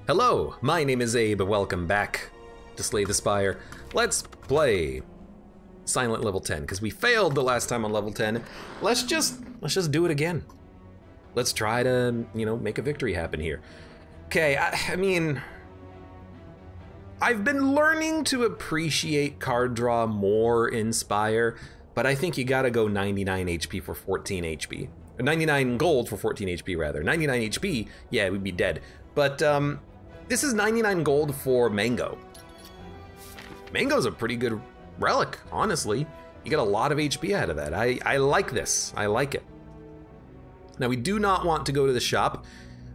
Hello, my name is Abe. Welcome back to Slay the Spire. Let's play Silent level 10, because we failed the last time on level 10. Let's just do it again. Let's try to, make a victory happen here. Okay, I mean, I've been learning to appreciate card draw more in Spire, but I think you gotta go 99 HP for 14 HP. 99 gold for 14 HP, rather. 99 HP, yeah, we'd be dead. But this is 99 gold for Mango. Mango's a pretty good relic, honestly. You get a lot of HP out of that. I like this. I like it. Now, we do not want to go to the shop.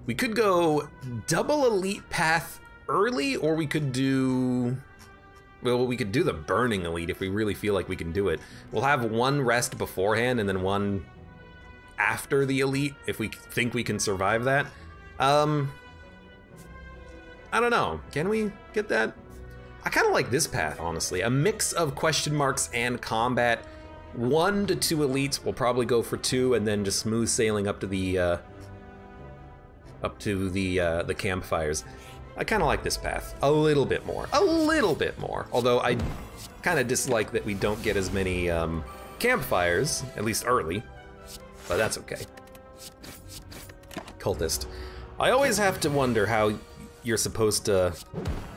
We could go double elite path early, or we could do... Well, we could do the burning elite if we really feel like we can do it. We'll have one rest beforehand and then one after the elite if we think we can survive that. I don't know. Can we get that? I kind of like this path, honestly. A mix of question marks and combat. 1 to 2 elites. We'll probably go for 2 and then just smooth sailing up to the campfires. I kind of like this path a little bit more. A little bit more. Although I kind of dislike that we don't get as many campfires, at least early. But that's okay. Cultist. I always have to wonder how you're supposed to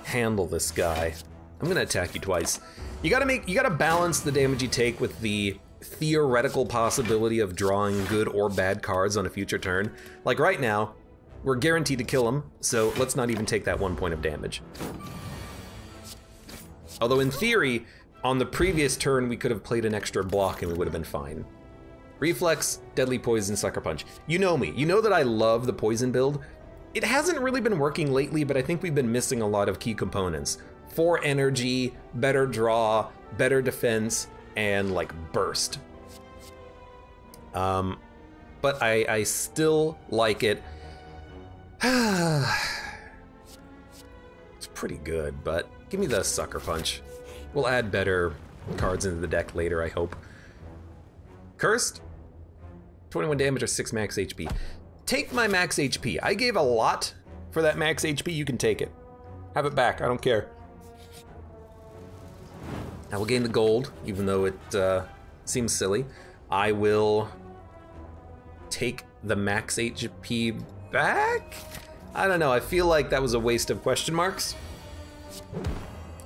handle this guy. I'm gonna attack you twice. You gotta balance the damage you take with the theoretical possibility of drawing good or bad cards on a future turn. Like right now, we're guaranteed to kill him, so let's not even take that 1 point of damage. Although in theory, on the previous turn, we could have played an extra block and we would have been fine. Reflex, Deadly Poison, Sucker Punch. You know me. You know that I love the poison build. It hasn't really been working lately, but I think we've been missing a lot of key components. 4 energy, better draw, better defense, and like burst. But I still like it. It's pretty good, but give me the Sucker Punch. We'll add better cards into the deck later, I hope. Cursed, 21 damage or 6 max HP. Take my max HP. I gave a lot for that max HP, you can take it. Have it back, I don't care. I will gain the gold, even though it seems silly. I will take the max HP back? I don't know, I feel like that was a waste of question marks.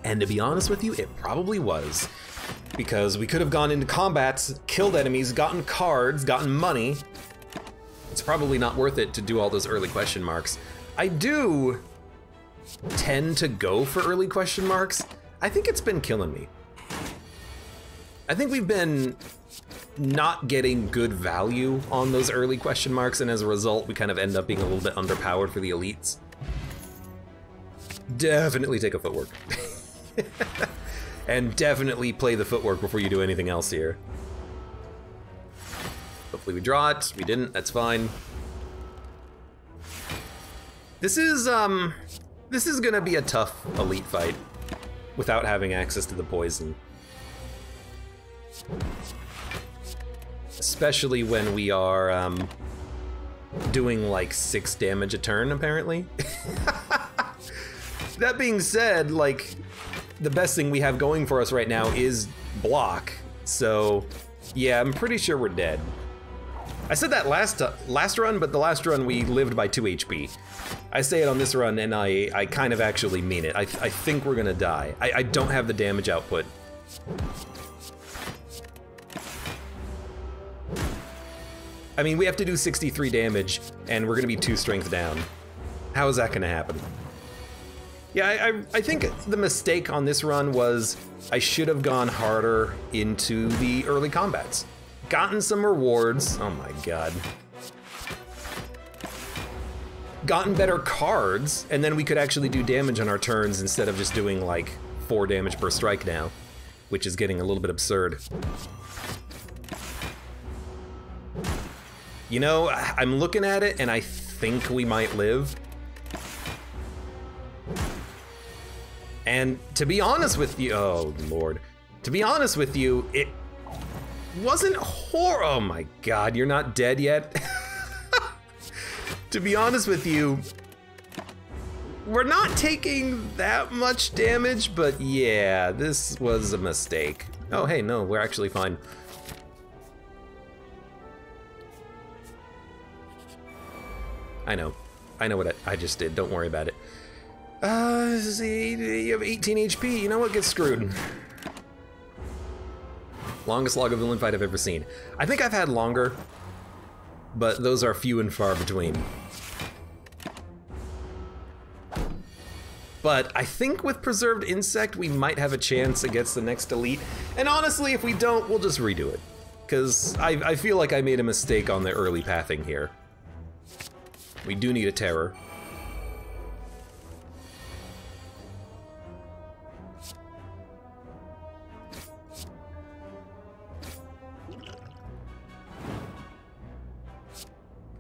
And to be honest with you, it probably was. Because we could have gone into combats, killed enemies, gotten cards, gotten money. It's probably not worth it to do all those early question marks. I do tend to go for early question marks. I think it's been killing me. I think we've been not getting good value on those early question marks, and as a result, we kind of end up being a little bit underpowered for the elites. Definitely take a footwork. And definitely play the footwork before you do anything else here. Hopefully we draw it. We didn't, that's fine. This is gonna be a tough elite fight without having access to the poison. Especially when we are doing like 6 damage a turn, apparently. That being said, like, the best thing we have going for us right now is block. So, yeah, I'm pretty sure we're dead. I said that last run, but the last run we lived by 2 HP. I say it on this run, and I kind of actually mean it. I think we're gonna die. I don't have the damage output. I mean, we have to do 63 damage, and we're gonna be 2 strength down. How is that gonna happen? Yeah, I think the mistake on this run was I should have gone harder into the early combats. Gotten some rewards, oh my god. Gotten better cards, and then we could actually do damage on our turns instead of just doing like 4 damage per strike now, which is getting a little bit absurd. You know, I'm looking at it and I think we might live. And to be honest with you, oh lord. To be honest with you, it wasn't oh my god, you're not dead yet? To be honest with you, we're not taking that much damage, but yeah, this was a mistake. Oh, hey, no, we're actually fine. I know what I just did, don't worry about it. You have 18 HP, you know what, get screwed. Longest log of villain fight I've ever seen. I think I've had longer, but those are few and far between. But I think with Preserved Insect, we might have a chance against the next elite. And honestly, if we don't, we'll just redo it. Because I feel like I made a mistake on the early pathing here. We do need a terror.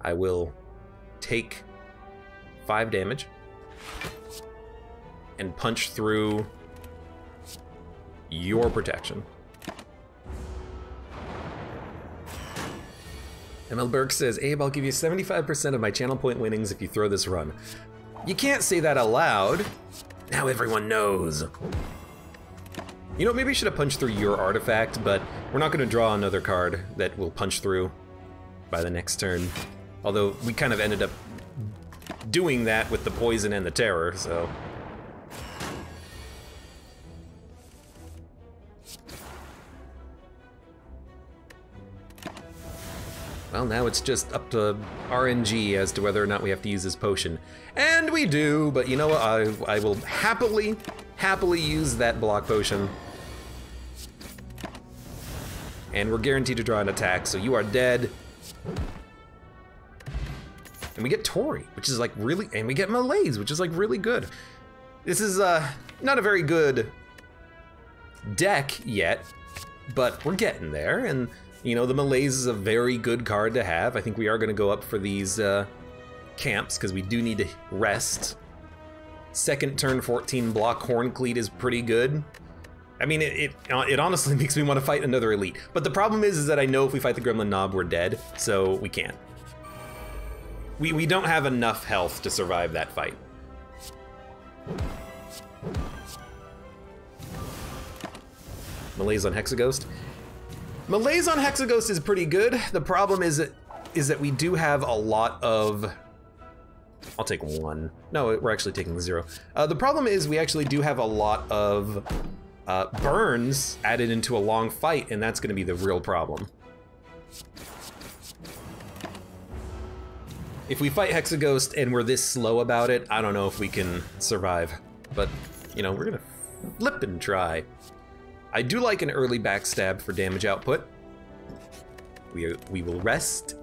I will take 5 damage and punch through your protection. ML Burke says, Abe, I'll give you 75% of my channel point winnings if you throw this run. You can't say that aloud. Now everyone knows. You know, maybe I should have punched through your artifact, but we're not going to draw another card that will punch through by the next turn. Although we kind of ended up doing that with the poison and the terror, so. Well, now it's just up to RNG as to whether or not we have to use this potion. And we do, but you know what? I will happily use that block potion. And we're guaranteed to draw an attack, so you are dead. And we get Tori, which is like really, and we get Malaise, which is like really good. This is not a very good deck yet, but we're getting there, and you know, the Malaise is a very good card to have. I think we are going to go up for these camps, because we do need to rest. Second turn 14 block Horncleat is pretty good. I mean, it honestly makes me want to fight another elite. But the problem is that I know if we fight the Gremlin Knob, we're dead, so we can't. We don't have enough health to survive that fight. Malaise on Hexaghost. Malaise on Hexaghost is pretty good. The problem is that we do have a lot of... I'll take 1. No, we're actually taking 0. The problem is we actually do have a lot of burns added into a long fight, and that's going to be the real problem. If we fight Hexaghost and we're this slow about it, I don't know if we can survive. But, you know, we're going to flip and try. I do like an early backstab for damage output. We will rest.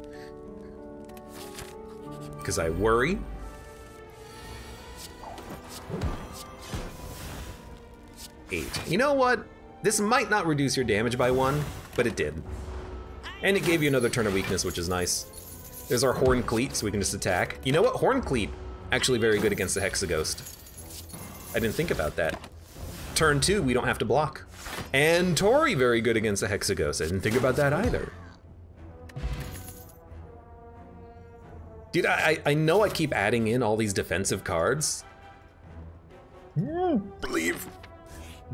Because I worry. Eight. You know what? This might not reduce your damage by 1, but it did. And it gave you another turn of weakness, which is nice. There's our Horncleat, so we can just attack. You know what? Horncleat, actually very good against the Hexaghost. I didn't think about that. Turn 2, we don't have to block. And Tori, very good against the Hexaghost. I didn't think about that either. Dude, I know I keep adding in all these defensive cards. Believe.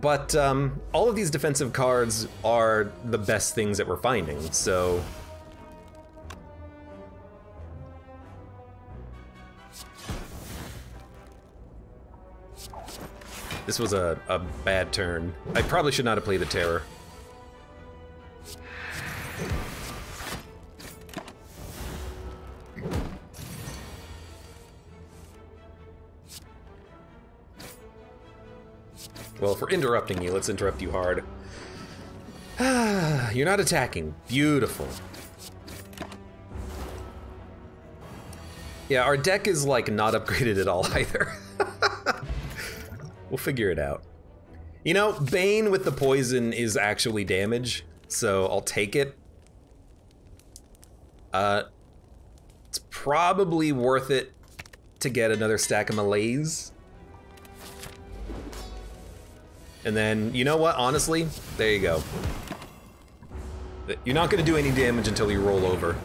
But all of these defensive cards are the best things that we're finding, so... This was a bad turn. I probably should not have played the Terror. Well, if we're interrupting you, let's interrupt you hard. You're not attacking. Beautiful. Yeah, our deck is like not upgraded at all either. We'll figure it out. You know, Bane with the poison is actually damage, so I'll take it. It's probably worth it to get another stack of Malaise. And then, you know what, honestly, there you go. You're not gonna do any damage until you roll over.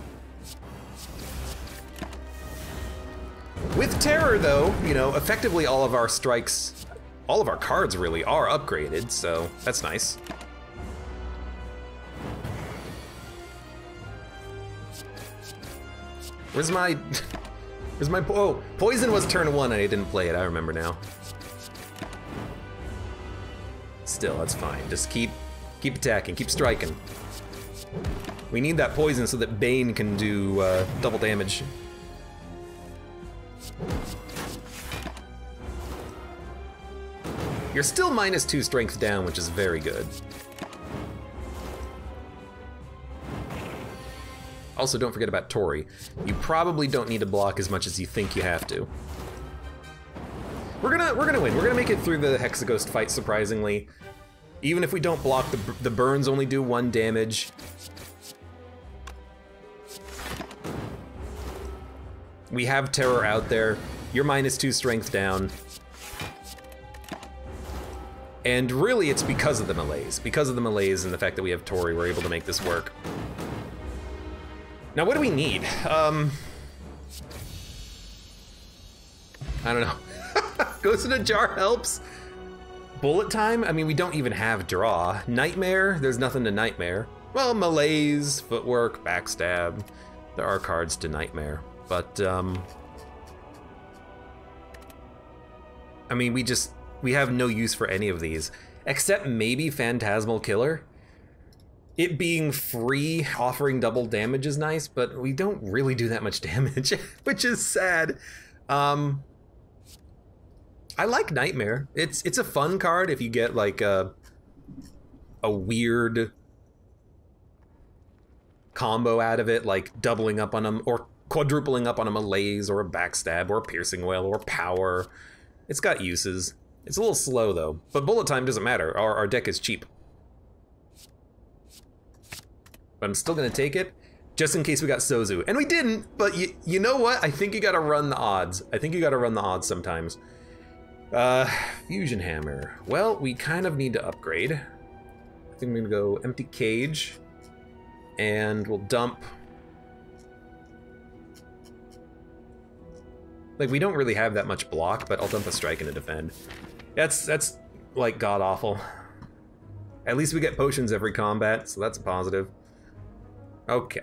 With Terror, though, you know, effectively all of our strikes, all of our cards really are upgraded, so that's nice. Where's my... Oh, Poison was turn 1 and I didn't play it, I remember now. Still, that's fine. Just keep attacking, keep striking. We need that poison so that Bane can do double damage. You're still -2 strength down, which is very good. Also, don't forget about Tori. You probably don't need to block as much as you think you have to. We're gonna win. We're gonna make it through the Hexaghost fight, surprisingly. Even if we don't block, the burns only do 1 damage. We have Terror out there. You're -2 strength down. And really, it's because of the melees. Because of the melees and the fact that we have Tori, we're able to make this work. Now, what do we need? I don't know. Ghost in a Jar helps. Bullet time? I mean, we don't even have draw. Nightmare? There's nothing to Nightmare. Well, melees, footwork, backstab. There are cards to Nightmare. But, I mean, we have no use for any of these. Except maybe Phantasmal Killer. It being free, offering double damage is nice, but we don't really do that much damage, which is sad. I like Nightmare. It's a fun card if you get like a weird combo out of it, like doubling up on them or quadrupling up on a melees or a backstab or a piercing wail or power. It's got uses. It's a little slow though, but bullet time doesn't matter. Our deck is cheap. But I'm still gonna take it, just in case we got Sozu. And we didn't, but you know what? I think you gotta run the odds. I think you gotta run the odds sometimes. Fusion Hammer. Well, we kind of need to upgrade. I think I'm gonna go Empty Cage, and we'll dump. Like, we don't really have that much block, but I'll dump a strike and a defend. That's like god awful. At least we get potions every combat, so that's a positive. Okay.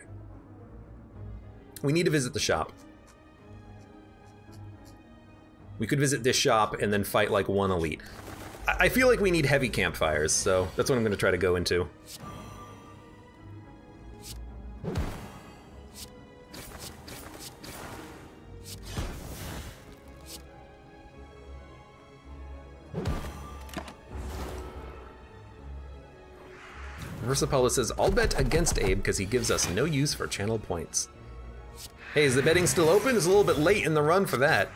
We need to visit the shop. We could visit this shop and then fight like one elite. I feel like we need heavy campfires, so that's what I'm gonna try to go into. Versapella says, I'll bet against Abe because he gives us no use for channel points. Hey, is the betting still open? It's a little bit late in the run for that.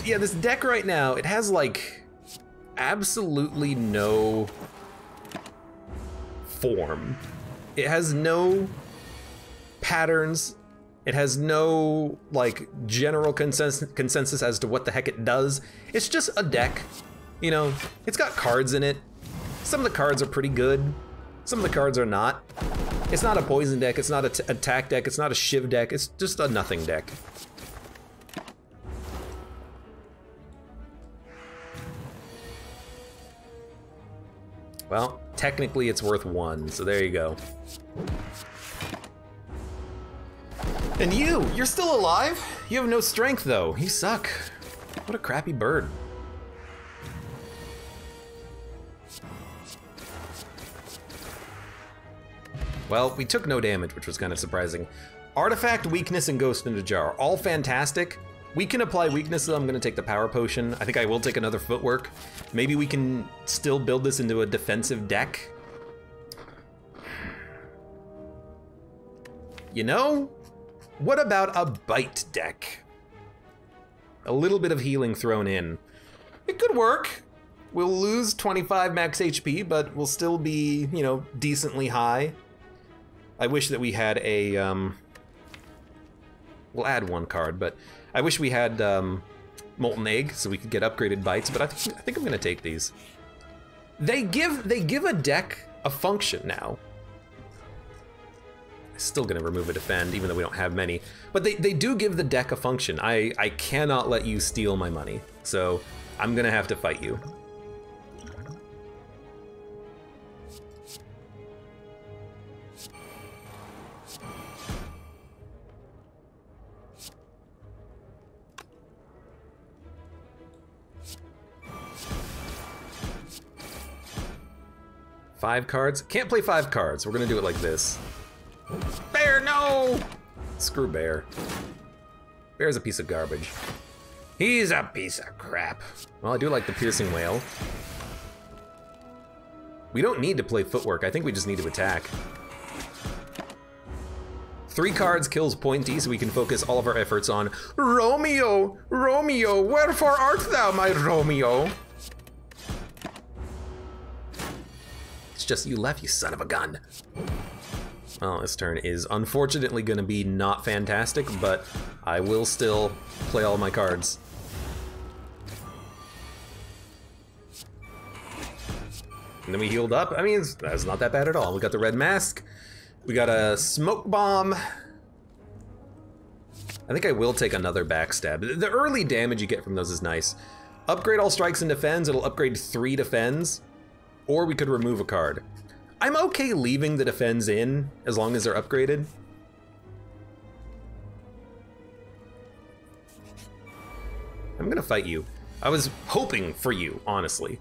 Yeah, this deck right now, it has like absolutely no form. It has no patterns. It has no like general consensus as to what the heck it does. It's just a deck. You know, it's got cards in it. Some of the cards are pretty good. Some of the cards are not. It's not a poison deck. It's not an attack deck. It's not a shiv deck. It's just a nothing deck. Well, technically it's worth 1, so there you go. And you're still alive? You have no strength though. You suck. What a crappy bird. Well, we took no damage, which was kind of surprising. Artifact, weakness, and Ghost in a Jar. All fantastic. We can apply weakness, though. I'm gonna take the power potion. I think I will take another footwork. Maybe we can still build this into a defensive deck. You know, what about a bite deck? A little bit of healing thrown in. It could work. We'll lose 25 max HP, but we'll still be, you know, decently high. I wish that we had a, we'll add 1 card, but I wish we had Molten Egg so we could get upgraded bites, but I think I'm gonna take these. They give a deck a function now. Still gonna remove a defend, even though we don't have many. But they do give the deck a function. I cannot let you steal my money, so I'm gonna have to fight you. Five cards? Can't play 5 cards. We're gonna do it like this. Bear, no! Screw Bear. Bear's a piece of garbage. He's a piece of crap. Well, I do like the piercing whale. We don't need to play footwork. I think we just need to attack. 3 cards kills Pointy, so we can focus all of our efforts on Romeo! Romeo, wherefore art thou, my Romeo? It's just you left, you son of a gun. Well, this turn is unfortunately going to be not fantastic, but I will still play all my cards. And then we healed up. I mean, that's not that bad at all. We got the red mask. We got a smoke bomb. I think I will take another backstab. The early damage you get from those is nice. Upgrade all strikes and defends. It'll upgrade 3 defends. Or we could remove a card. I'm okay leaving the defends in as long as they're upgraded. I'm gonna fight you. I was hoping for you, honestly.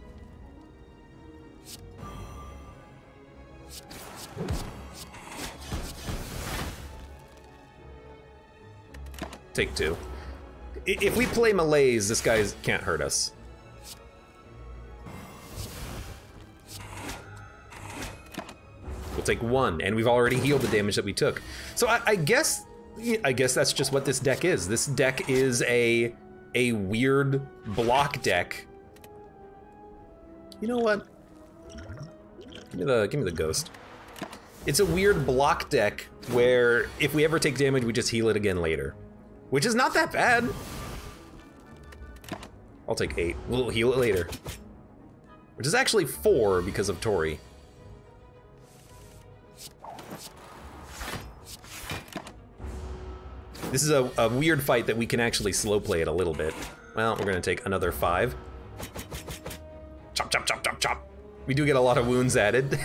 Take 2. If we play Malaise, this guy can't hurt us. We'll take 1, and we've already healed the damage that we took. So I guess that's just what this deck is. This deck is a weird block deck. You know what? Give me the ghost. It's a weird block deck where if we ever take damage, we just heal it again later, which is not that bad. I'll take 8. We'll heal it later, which is actually 4 because of Tori. This is a weird fight that we can actually slow play it a little bit. Well, we're gonna take another 5. Chop, chop, chop, chop, chop. We do get a lot of wounds added.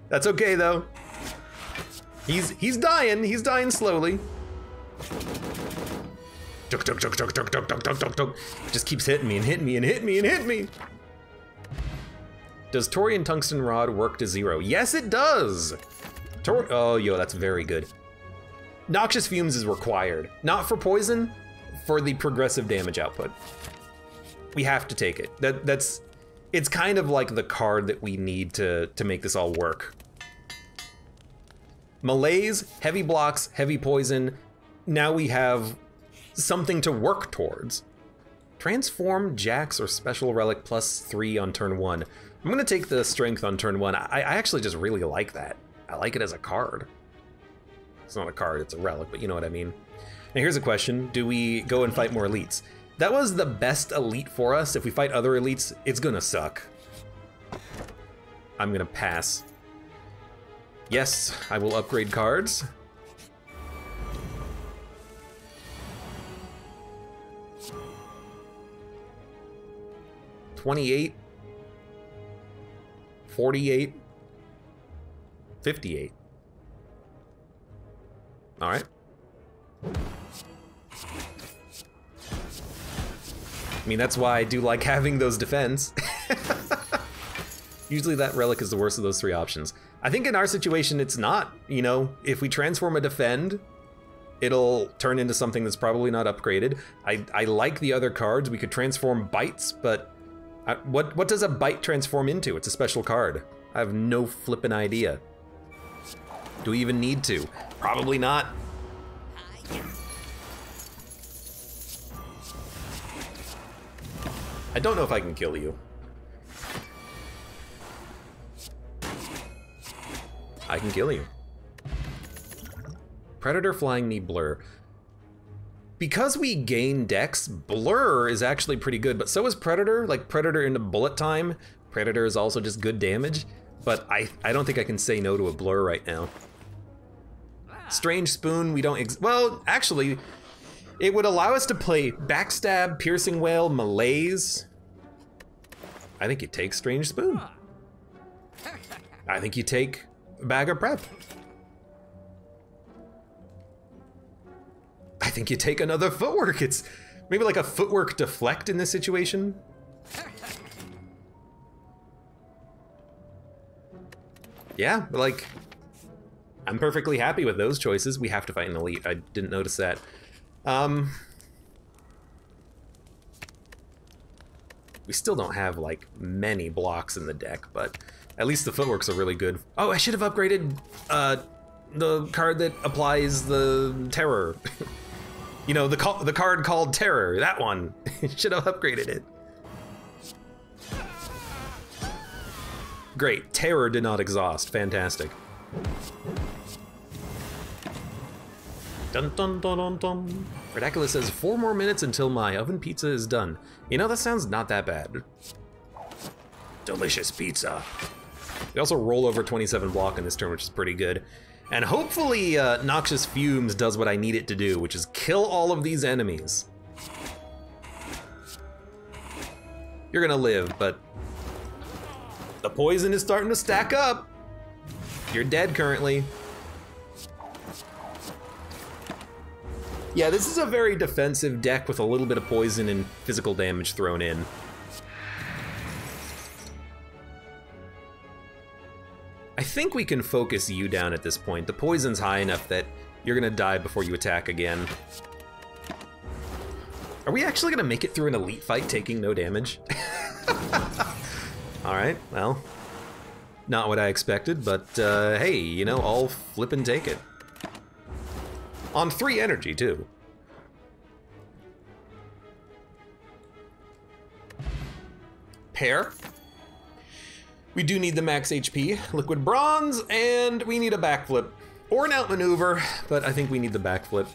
That's okay though. He's dying. He's dying slowly. Tuk, tuk, tuk, tuk, tuk, tuk, tuk, tuk, tuk, tuk. Just keeps hitting me and hitting me and hitting me and hitting me. Does Tori and Tungsten Rod work to 0? Yes, it does. Oh, yo, that's very good. Noxious Fumes is required. Not for poison, for the progressive damage output. We have to take it. It's kind of like the card that we need to make this all work. Malaise, heavy blocks, heavy poison. Now we have something to work towards. Transform, Jax, or Special Relic +3 on turn 1. I'm gonna take the Strength on turn 1. I actually just really like that. I like it as a card. It's not a card, it's a relic, but you know what I mean. Now here's a question. Do we go and fight more elites? That was the best elite for us. If we fight other elites, it's gonna suck. I'm gonna pass. Yes, I will upgrade cards. $28, $48, $58. All right. I mean, that's why I do like having those defends. Usually that relic is the worst of those 3 options. I think in our situation, it's not. You know, if we transform a defend, it'll turn into something that's probably not upgraded. I like the other cards. We could transform bites, but what does a bite transform into? It's a special card. I have no flippin' idea. Do we even need to? Probably not. I don't know if I can kill you. I can kill you. Predator, Flying Knee, Blur. Because we gain Dex, Blur is actually pretty good, but so is Predator. Like, Predator into bullet time. Predator is also just good damage, but I don't think I can say no to a Blur right now. Strange Spoon, we don't well, actually, it would allow us to play Backstab, Piercing Wail, Malaise. I think you take Strange Spoon. I think you take Bag of Prep. I think you take another Footwork. It's maybe like a Footwork Deflect in this situation. Yeah, like, I'm perfectly happy with those choices. We have to fight an elite. I didn't notice that. We still don't have, like, many blocks in the deck, but at least the Footworks are really good. Oh, I should have upgraded the card that applies the Terror. You know, the card called Terror, that one. Should have upgraded it. Great, Terror did not exhaust, fantastic. Dun dun dun dun dun. Redacula says 4 more minutes until my oven pizza is done. You know, that sounds not that bad. Delicious pizza. We also roll over 27 block in this turn, which is pretty good. And hopefully Noxious Fumes does what I need it to do, which is kill all of these enemies. You're gonna live, but the poison is starting to stack up. You're dead currently. Yeah, this is a very defensive deck with a little bit of poison and physical damage thrown in. I think we can focus you down at this point. The poison's high enough that you're gonna die before you attack again. Are we actually gonna make it through an elite fight taking no damage? Alright, well, not what I expected, but hey, you know, I'll flip and take it. On 3 energy, too. Pair. We do need the max HP, liquid bronze, and we need a backflip. Or an outmaneuver, but I think we need the backflip.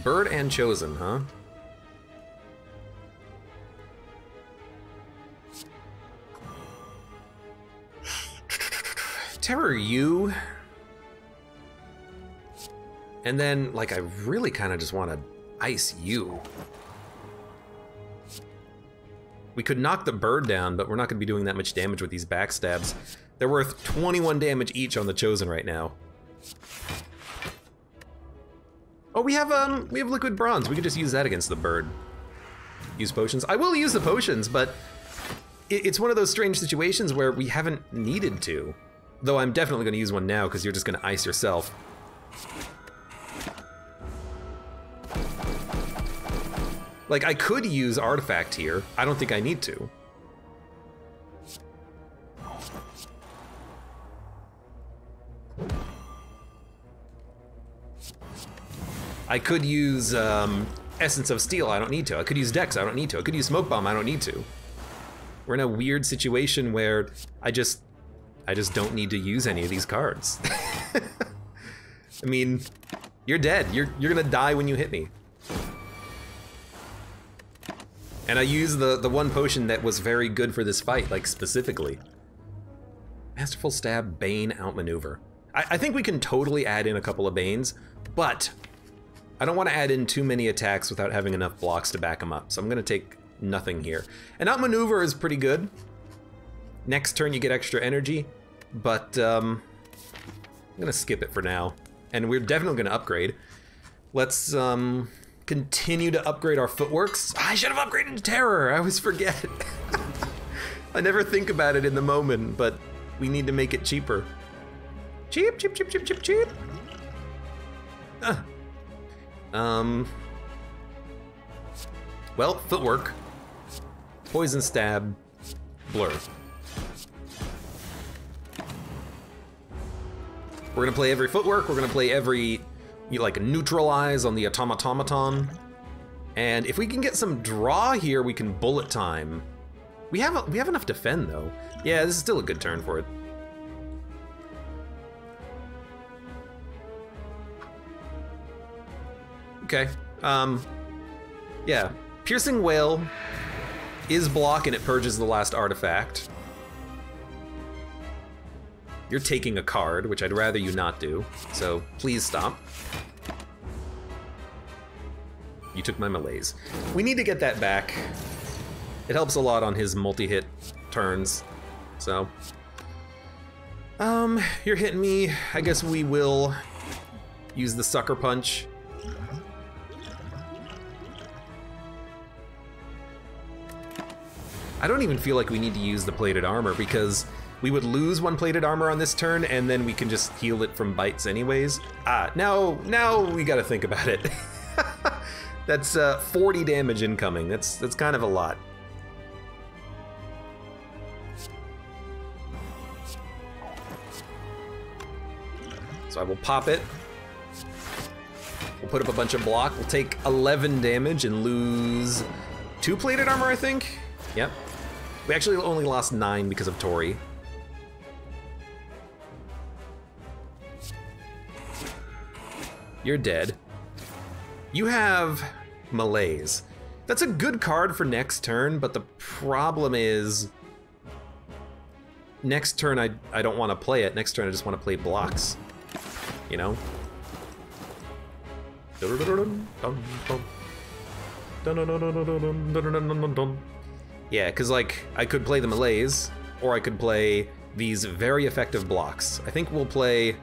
Bird and Chosen, huh? Terror you. And then, like, I really kind of just want to ice you. We could knock the bird down, but we're not going to be doing that much damage with these backstabs. They're worth 21 damage each on the Chosen right now. Oh, we have liquid bronze. We could just use that against the bird. Use potions. I will use the potions, but it's one of those strange situations where we haven't needed to. Though I'm definitely going to use one now because you're just going to ice yourself. Like, I could use Artifact here. I don't think I need to. I could use Essence of Steel. I don't need to. I could use Dex. I don't need to. I could use Smoke Bomb. I don't need to. We're in a weird situation where I just don't need to use any of these cards. I mean, you're dead. You're gonna die when you hit me. And I used the one potion that was very good for this fight, like specifically. Masterful Stab, Bane, Outmaneuver. I think we can totally add in a couple of Banes, but I don't want to add in too many attacks without having enough blocks to back them up, so I'm gonna take nothing here. And Outmaneuver is pretty good. Next turn you get extra energy, but I'm gonna skip it for now. And we're definitely gonna upgrade. Let's continue to upgrade our footworks. I should have upgraded to Terror, I always forget. I never think about it in the moment, but we need to make it cheaper. Cheap, cheap, cheap, cheap, cheap, cheap. Well, footwork, poison stab, blur. We're gonna play every footwork, we're gonna play every, like, neutralize on the automaton. And if we can get some draw here, we can bullet time. We have enough defend though. Yeah, this is still a good turn for it. Okay, yeah. Piercing Wail is block and it purges the last artifact. You're taking a card, which I'd rather you not do, so please stop. You took my malaise. We need to get that back. It helps a lot on his multi-hit turns, so. You're hitting me. I guess we will use the sucker punch. I don't even feel like we need to use the plated armor because we would lose one plated armor on this turn and then we can just heal it from bites anyways. Now we gotta think about it. That's 40 damage incoming. That's kind of a lot. So I will pop it. We'll put up a bunch of block. We'll take 11 damage and lose 2 plated armor, I think. Yep. We actually only lost 9 because of Tori. You're dead. You have malaise. That's a good card for next turn, but the problem is next turn I don't want to play it. Next turn I just want to play blocks. You know? Yeah, because like I could play the malaise, or I could play these very effective blocks. I think we'll play.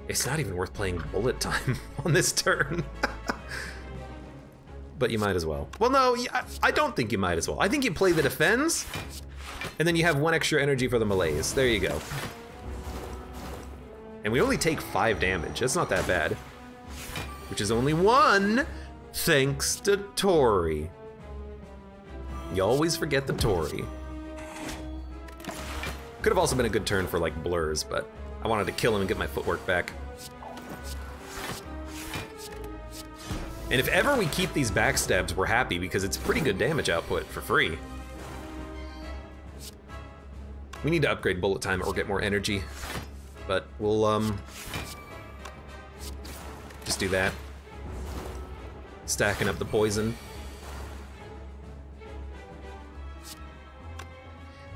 It's not even worth playing bullet time on this turn. But you might as well. Well, no, I don't think you might as well. I think you play the defense, and then you have 1 extra energy for the malaise. There you go. And we only take 5 damage. That's not that bad. Which is only 1, thanks to Tori. You always forget the Tori. Could have also been a good turn for like blurs, but I wanted to kill him and get my footwork back. And if ever we keep these backstabs, we're happy because it's pretty good damage output for free. We need to upgrade bullet time or get more energy, but we'll just do that. Stacking up the poison.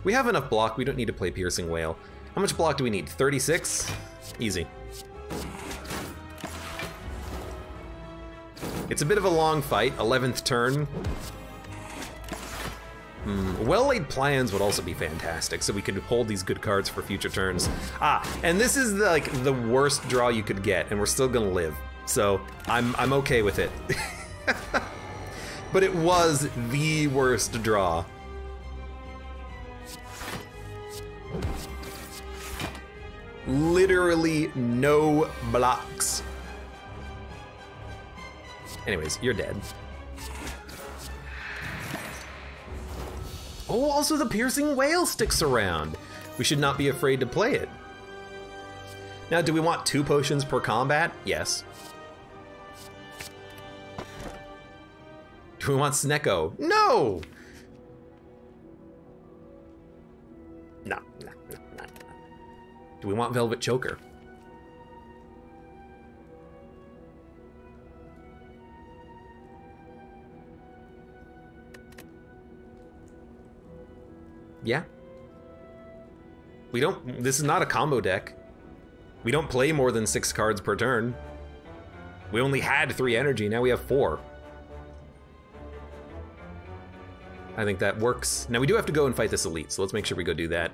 We have enough block, we don't need to play Piercing Wail. How much block do we need? 36? Easy. It's a bit of a long fight, 11th turn. Well-laid plans would also be fantastic, so we could hold these good cards for future turns. And this is like the worst draw you could get, and we're still gonna live. So I'm okay with it. But it was the worst draw. Literally no blocks. Anyways, you're dead. Oh, also the Piercing Wail sticks around. We should not be afraid to play it. Now, do we want 2 potions per combat? Yes. Do we want Snecko? No! No. Do we want Velvet Choker? Yeah. We don't, this is not a combo deck. We don't play more than 6 cards per turn. We only had 3 energy, now we have 4. I think that works. Now we do have to go and fight this elite, so let's make sure we go do that.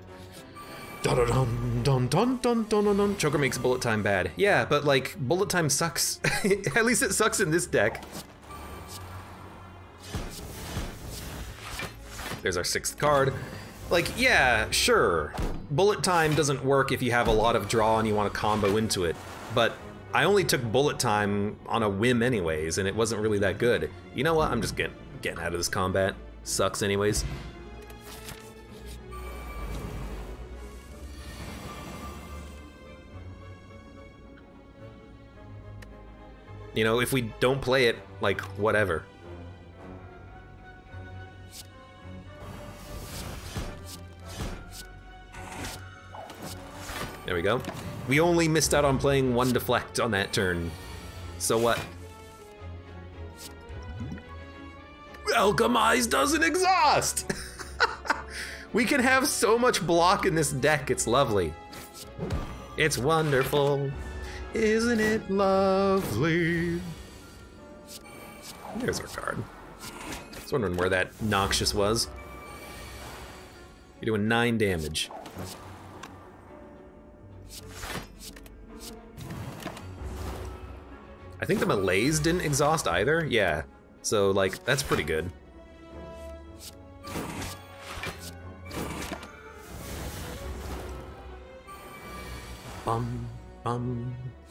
Dun dun dun dun dun dun dun dun. Choker makes bullet time bad. Yeah, but like, bullet time sucks. At least it sucks in this deck. There's our 6th card. Like, yeah, sure. Bullet time doesn't work if you have a lot of draw and you want to combo into it. But I only took bullet time on a whim anyways, and it wasn't really that good. You know what? I'm just getting out of this combat. Sucks anyways. You know, if we don't play it, like, whatever. There we go. We only missed out on playing 1 deflect on that turn. So what? Alchemize doesn't exhaust! We can have so much block in this deck, it's lovely. It's wonderful. Isn't it lovely? There's our card. I was wondering where that Noxious was. You're doing 9 damage. I think the Malaise didn't exhaust either. Yeah. So, like, that's pretty good.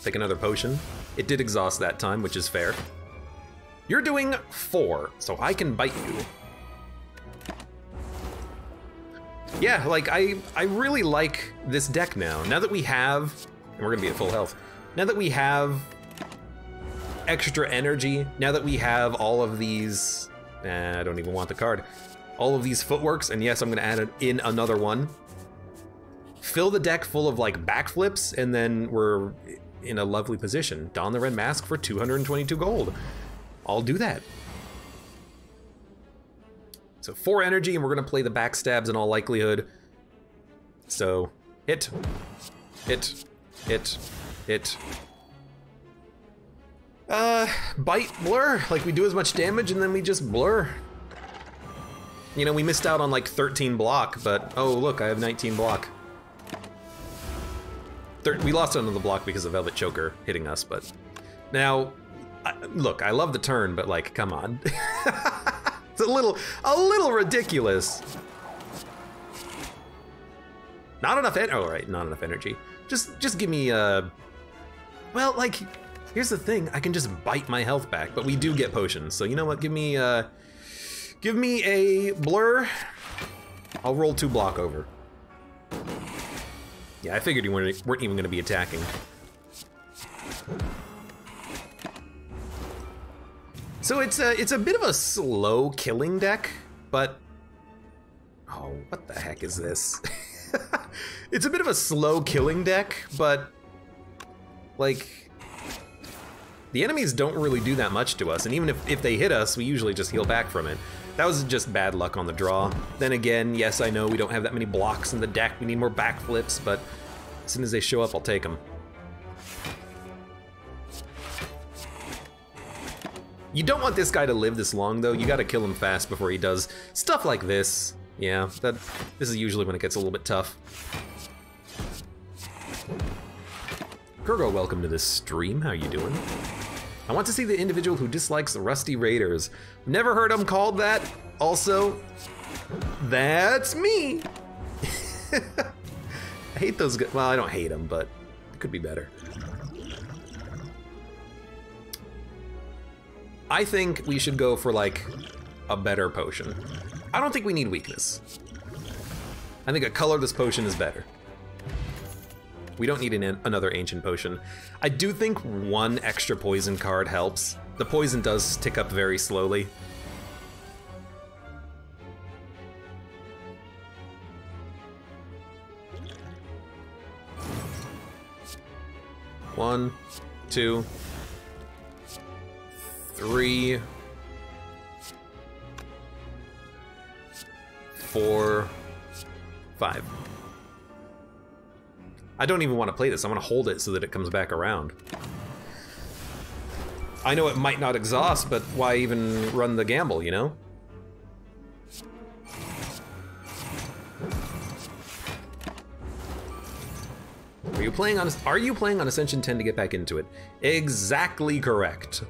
Take another potion. It did exhaust that time, which is fair. You're doing 4, so I can bite you. Yeah, like, I really like this deck now. Now that we have, and we're gonna be at full health, now that we have extra energy, now that we have all of these, I don't even want the card, all of these footworks, and yes, I'm gonna add in another one. Fill the deck full of like backflips, and then we're in a lovely position. Don the Red Mask for 222 gold. I'll do that. So 4 energy, and we're gonna play the backstabs in all likelihood. So hit. Bite, blur, like we do as much damage and then we just blur. You know, we missed out on like 13 block, but oh look, I have 19 block. We lost another block because of Velvet Choker hitting us, but now, look, I love the turn, but like, come on. It's a little ridiculous. Not enough right, not enough energy. Just give me well, like, here's the thing, I can just bite my health back, but we do get potions, so you know what, give me a blur. I'll roll 2 block over. Yeah, I figured you weren't even gonna be attacking. So it's a bit of a slow killing deck, but oh, what the heck is this? It's a bit of a slow killing deck, but like the enemies don't really do that much to us, and even if they hit us, we usually just heal back from it. That was just bad luck on the draw. Then again, yes, I know we don't have that many blocks in the deck. We need more backflips, but as soon as they show up, I'll take them. You don't want this guy to live this long, though. You gotta kill him fast before he does stuff like this. Yeah, this is usually when it gets a little bit tough. Kurgo, welcome to this stream. How you doing? I want to see the individual who dislikes the Rusty Raiders. Never heard him called that. Also, that's me. I hate those guys. Well, I don't hate them, but it could be better. I think we should go for like a better potion. I don't think we need weakness. I think a colorless potion is better. We don't need another ancient potion. I do think 1 extra poison card helps. The poison does tick up very slowly. One, 2, 3, 4, 5. I don't even want to play this. I want to hold it so that it comes back around. I know it might not exhaust, but why even run the gamble, you know? Are you playing on Ascension 10 to get back into it? Exactly correct.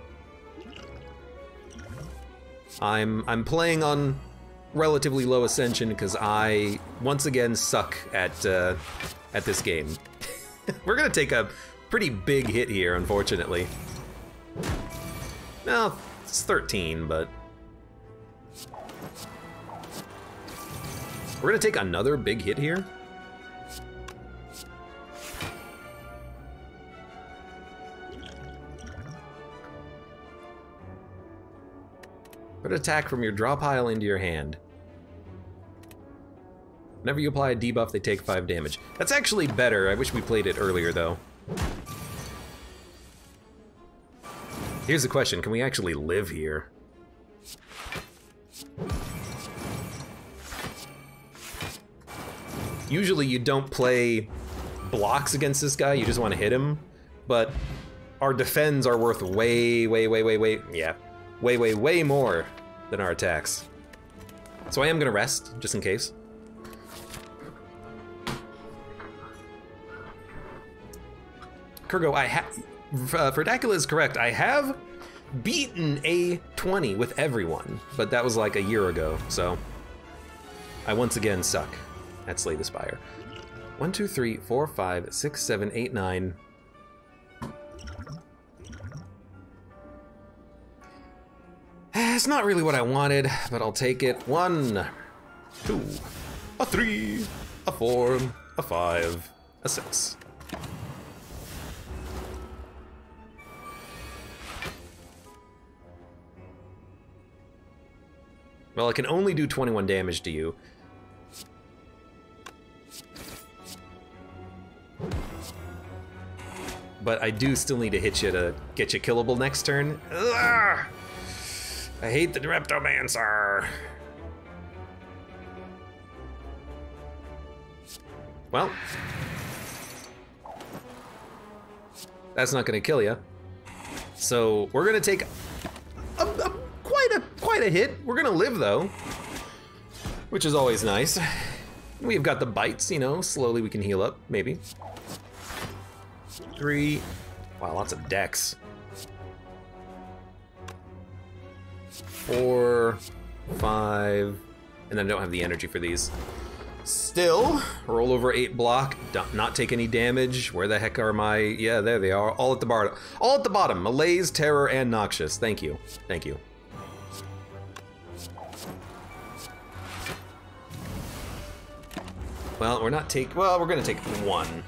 I'm playing on relatively low Ascension because I once again suck at this game. We're gonna take a pretty big hit here, unfortunately. No, it's 13, but we're gonna take another big hit here. Put an attack from your draw pile into your hand. Whenever you apply a debuff, they take 5 damage. That's actually better. I wish we played it earlier, though. Here's the question, can we actually live here? Usually you don't play blocks against this guy, you just want to hit him. But our defends are worth way more than our attacks. So I am gonna rest, just in case. Kurgo, Verdacula is correct. I have beaten A20 with everyone, but that was like a year ago, so I once again suck at Slay the Spire. 1, 2, 3, 4, 5, 6, 7, 8, 9. It's not really what I wanted, but I'll take it. 1, 2, a 3, a 4, a 5, a 6. Well, I can only do 21 damage to you. But I do still need to hit you to get you killable next turn. Ugh! I hate the Reptomancer. Well, that's not gonna kill you. So we're gonna take quite a hit. We're gonna live though, which is always nice. We've got the bites, you know, slowly we can heal up, maybe. 3, wow, lots of decks. 4, 5, and then I don't have the energy for these. Still, roll over 8 block, not take any damage. Where the heck are my, yeah, there they are, all at the bottom. All at the bottom, Malaise, Terror, and Noxious. Thank you, thank you. Well, we're gonna take 1.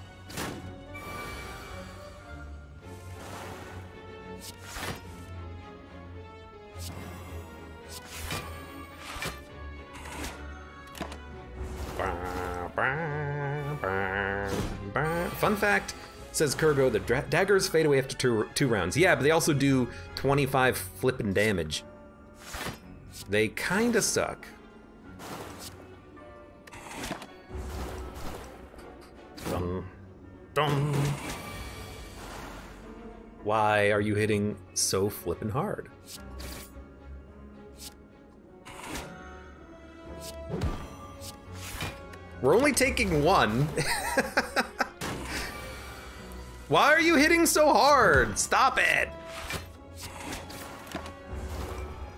Fun fact, says Kurgo, the daggers fade away after two rounds. Yeah, but they also do 25 flippin' damage. They kinda suck. Dum, dum. Why are you hitting so flippin' hard? We're only taking 1. Why are you hitting so hard? Stop it!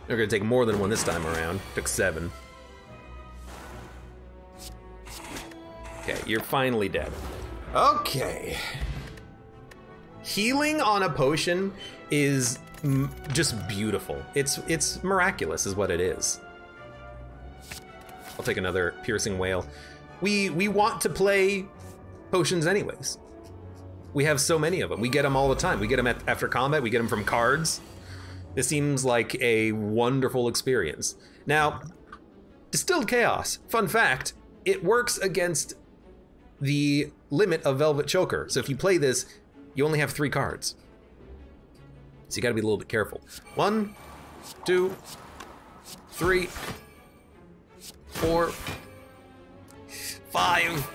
We're gonna take more than 1 this time around. Took 7. Okay, you're finally dead. Okay. Healing on a potion is just beautiful. It's miraculous is what it is. I'll take another piercing wail. We want to play potions anyways. We have so many of them. We get them all the time. We get them after combat. We get them from cards. This seems like a wonderful experience. Now, Distilled Chaos. Fun fact, it works against the limit of Velvet Choker. So if you play this, you only have 3 cards. So you gotta be a little bit careful. 1, 2, 3, 4, 5.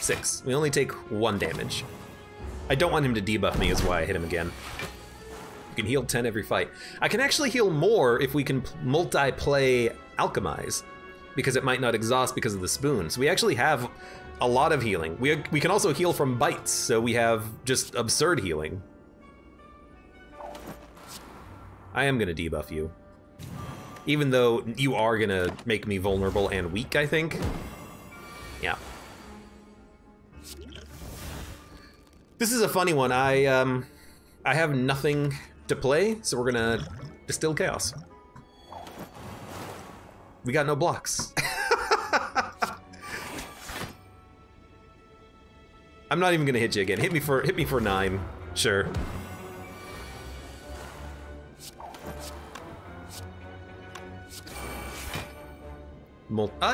6. We only take 1 damage. I don't want him to debuff me is why I hit him again. You can heal 10 every fight. I can actually heal more if we can multi-play Alchemize, because it might not exhaust because of the spoon. So we actually have a lot of healing. We can also heal from bites, so we have just absurd healing. I am gonna debuff you. Even though you are gonna make me vulnerable and weak, I think. Yeah. This is a funny one. I have nothing to play, so we're gonna Distill Chaos. We got no blocks. I'm not even gonna hit you again. Hit me for 9. Sure.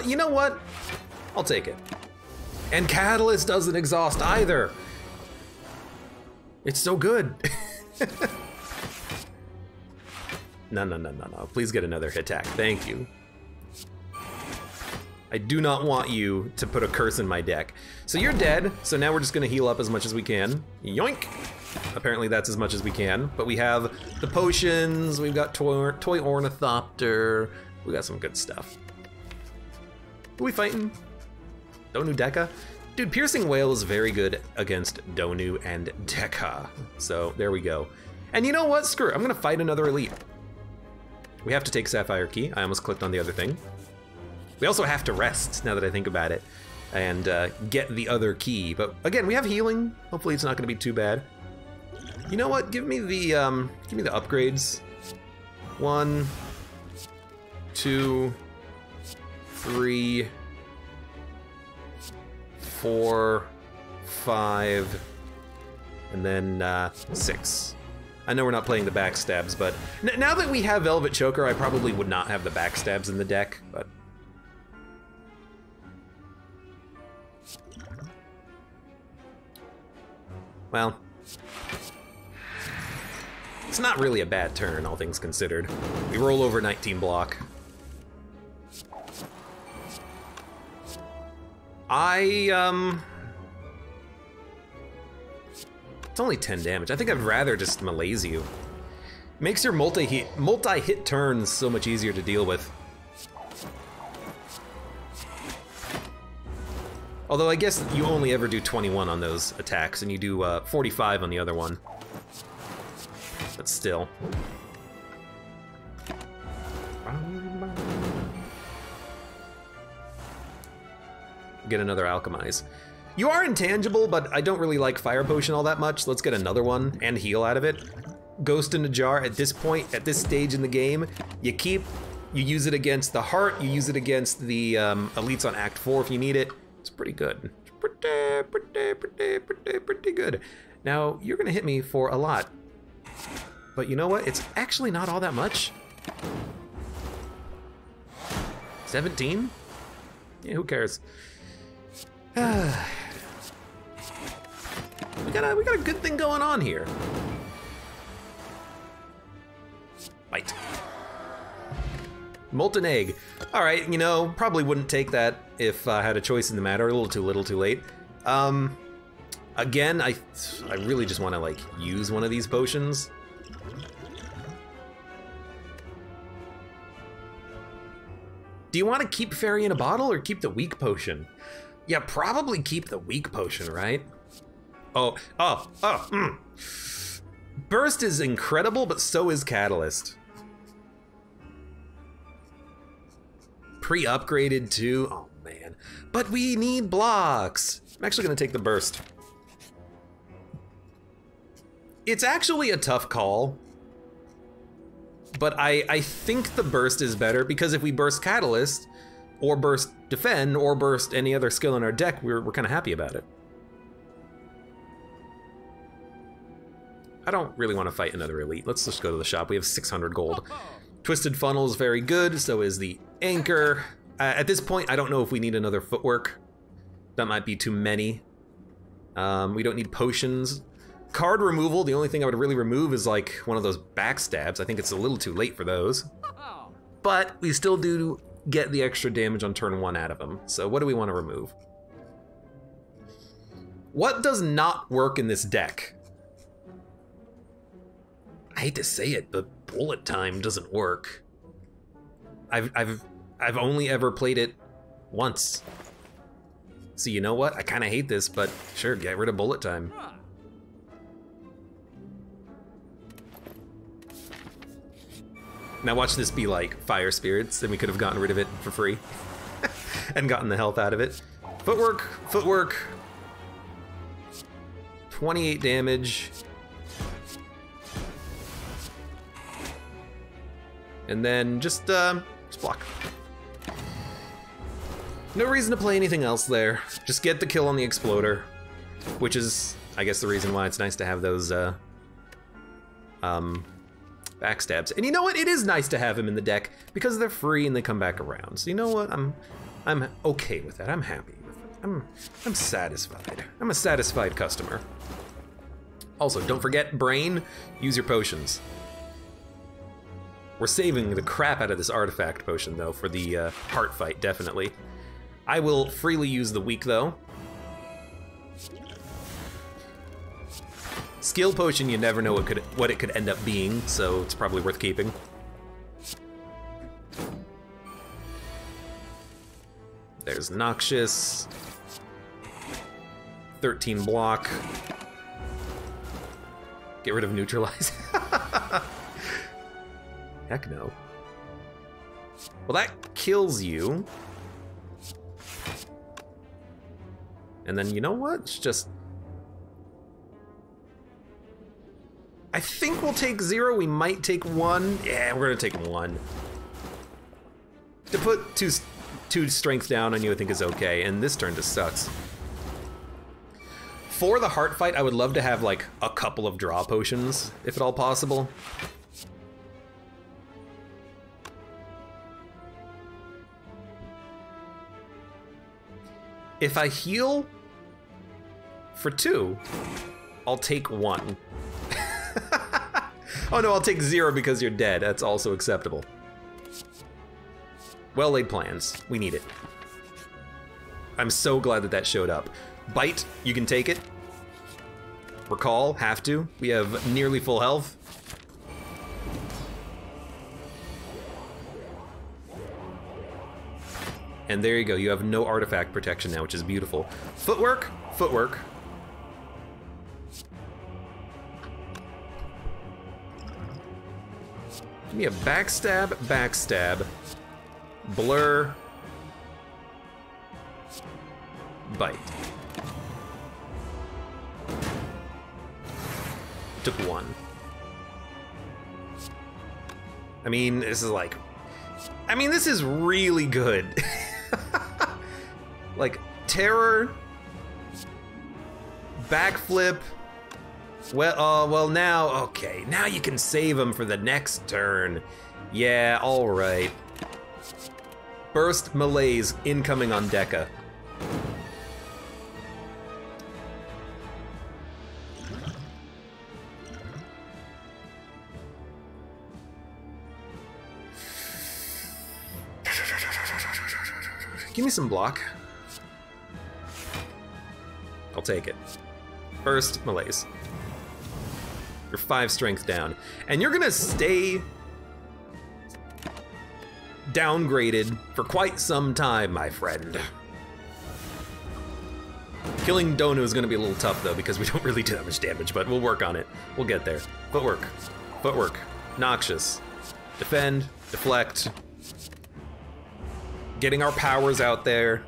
You know what? I'll take it. And Catalyst doesn't exhaust either. It's so good. No, no, no, no, no. Please get another attack. Thank you. I do not want you to put a curse in my deck. So you're dead, so now we're just gonna heal up as much as we can. Yoink! Apparently that's as much as we can, but we have the potions, we've got Toy Ornithopter, we got some good stuff. Who are we fighting? Donu Deka? Dude, Piercing Wail is very good against Donu and Deka. So there we go. And you know what? Screw it, I'm gonna fight another elite. We have to take Sapphire Key. I almost clicked on the other thing. We also have to rest, now that I think about it, and get the other key. But again, we have healing. Hopefully it's not gonna be too bad. You know what? Give me the upgrades. 1, 2, 3, 4, 5, and then 6. I know we're not playing the backstabs, but now that we have Velvet Choker, I probably would not have the backstabs in the deck, but... Well, it's not really a bad turn, all things considered. We roll over 19 block. It's only 10 damage. I think I'd rather just malaise you. Makes your multi-hit turns so much easier to deal with. Although I guess you only ever do 21 on those attacks, and you do 45 on the other one. But still. Get another Alchemize. You are intangible, but I don't really like Fire Potion all that much. Let's get another one and heal out of it. Ghost in a Jar, at this point, at this stage in the game, you use it against the heart, you use it against the elites on Act 4 if you need it. It's pretty good. It's pretty good. Now, you're gonna hit me for a lot. But you know what? It's actually not all that much. 17? Yeah, who cares? We got a good thing going on here. Bite. Molten Egg. All right, you know, probably wouldn't take that if I had a choice in the matter. A little too late. Again, I really just want to like use one of these potions. Do you want to keep Fairy in a Bottle or keep the weak potion? Yeah, probably keep the weak potion, right? Burst is incredible, but so is Catalyst. Pre-upgraded too, oh man. But we need blocks. I'm actually gonna take the Burst. It's actually a tough call, but I think the Burst is better because if we burst Catalyst, or burst Defend, or burst any other skill in our deck, we're kind of happy about it. I don't really want to fight another elite. Let's just go to the shop. We have 600 gold. Twisted Funnel is very good, so is the Anchor. At this point, I don't know if we need another Footwork. That might be too many. We don't need potions. Card removal, the only thing I would really remove is like one of those backstabs. I think it's a little too late for those. But we still do get the extra damage on turn 1 out of them. So what do we want to remove? What does not work in this deck? I hate to say it, but Bullet Time doesn't work. I've only ever played it once. So you know what? I kind of hate this, but sure, get rid of Bullet Time. Now watch this be like Fire Spirits, then we could have gotten rid of it for free. And gotten the health out of it. Footwork, Footwork. 28 damage. And then just block. No reason to play anything else there. Just get the kill on the Exploder. Which is, I guess, the reason why it's nice to have those backstabs. And you know what? It is nice to have him in the deck because they're free and they come back around. So you know what? I'm okay with that. I'm happy with it. I'm satisfied. I'm a satisfied customer. Also, don't forget Brain. Use your potions. We're saving the crap out of this artifact potion, though, for the heart fight, definitely. I will freely use the weak, though. Skill potion, you never know what it could end up being, so it's probably worth keeping. There's Noxious. 13 block. Get rid of Neutralize. Heck no. Well, that kills you. And then, you know what? It's just... I think we'll take 0. We might take 1. Yeah, we're gonna take 1. To put two strength down on you, I think is okay. And this turn just sucks. For the heart fight, I would love to have like a couple of draw potions, if at all possible. If I heal for 2, I'll take 1. Oh no, I'll take 0 because you're dead. That's also acceptable. Well laid plans. We need it. I'm so glad that that showed up. Bite, you can take it. Recall, have to. We have nearly full health. And there you go, you have no artifact protection now, which is beautiful. Footwork, footwork. Give me a backstab, backstab. Blur. Bite. Took 1. I mean, this is like... I mean, this is really good. Like, terror, backflip. Well, now, okay. Now you can save him for the next turn. Yeah, all right. Burst malaise incoming on Deca. Give me some block. I'll take it. First, malaise. You're 5 strength down. And you're gonna stay downgraded for quite some time, my friend. Killing Donu is gonna be a little tough though, because we don't really do that much damage, but we'll work on it. We'll get there. Footwork. Footwork. Noxious. Defend. Deflect. Getting our powers out there.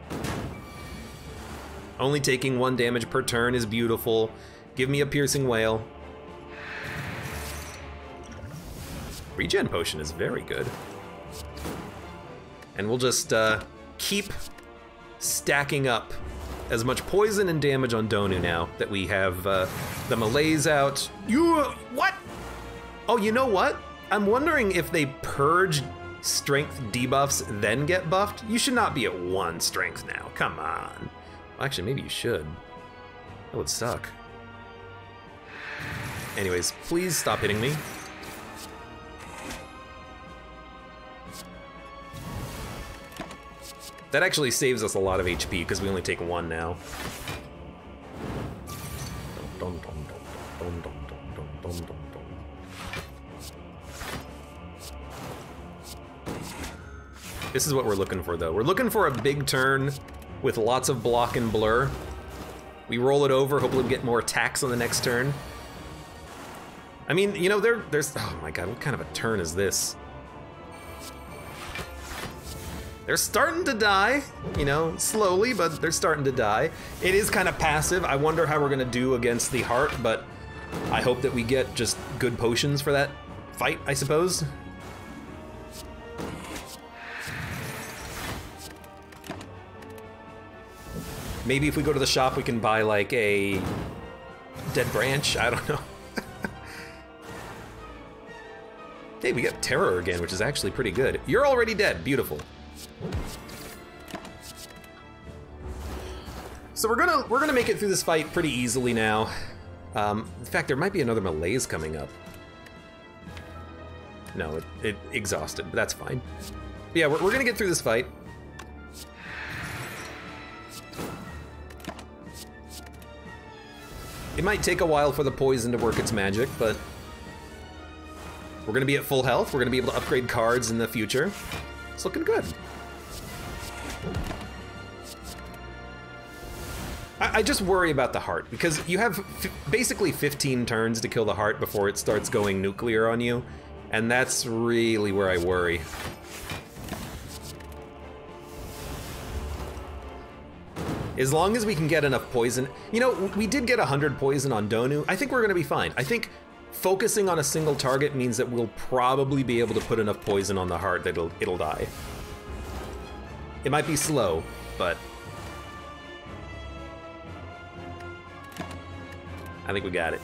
Only taking 1 damage per turn is beautiful. Give me a piercing wail. Regen potion is very good. And we'll just keep stacking up as much poison and damage on Donu now that we have the malaise out. What? Oh, you know what? I'm wondering if they purge strength debuffs then get buffed. You should not be at 1 strength now. Come on. Well, actually, maybe you should. That would suck. Anyways, please stop hitting me. That actually saves us a lot of HP because we only take 1 now. This is what we're looking for, though. We're looking for a big turn with lots of block and blur. We roll it over, hopefully we get more attacks on the next turn. I mean, you know, there's... Oh my god, what kind of a turn is this? They're starting to die, you know, slowly, but they're starting to die. It is kind of passive. I wonder how we're gonna do against the heart, but I hope that we get just good potions for that fight, I suppose. Maybe if we go to the shop, we can buy like a dead branch, I don't know. Hey, we got terror again, which is actually pretty good. You're already dead, beautiful. So we're gonna make it through this fight pretty easily now. In fact, there might be another malaise coming up. No, it exhausted, but that's fine. But yeah, we're gonna get through this fight. It might take a while for the poison to work its magic, but we're gonna be at full health. We're gonna be able to upgrade cards in the future. It's looking good. I just worry about the heart, because you have basically 15 turns to kill the heart before it starts going nuclear on you, and that's really where I worry. As long as we can get enough poison. You know, we did get 100 poison on Donu. I think we're gonna be fine. I think focusing on a single target means that we'll probably be able to put enough poison on the heart that it'll die. It might be slow, but I think we got it.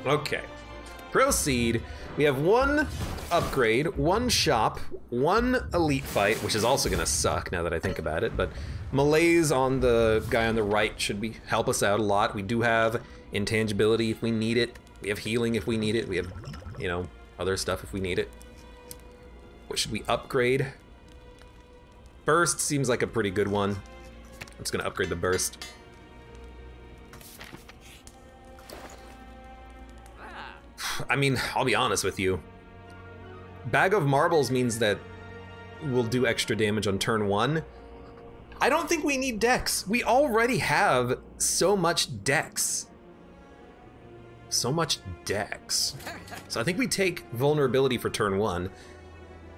Okay, proceed. We have one upgrade, one shop, one elite fight, which is also gonna suck now that I think about it, but melees on the guy on the right should help us out a lot. We do have intangibility if we need it. We have healing if we need it. We have, you know, other stuff if we need it. What should we upgrade? Burst seems like a pretty good one. I'm just gonna upgrade the burst. I mean, I'll be honest with you. Bag of Marbles means that we'll do extra damage on turn 1. I don't think we need Dex. We already have so much Dex. So much Dex. So I think we take vulnerability for turn 1,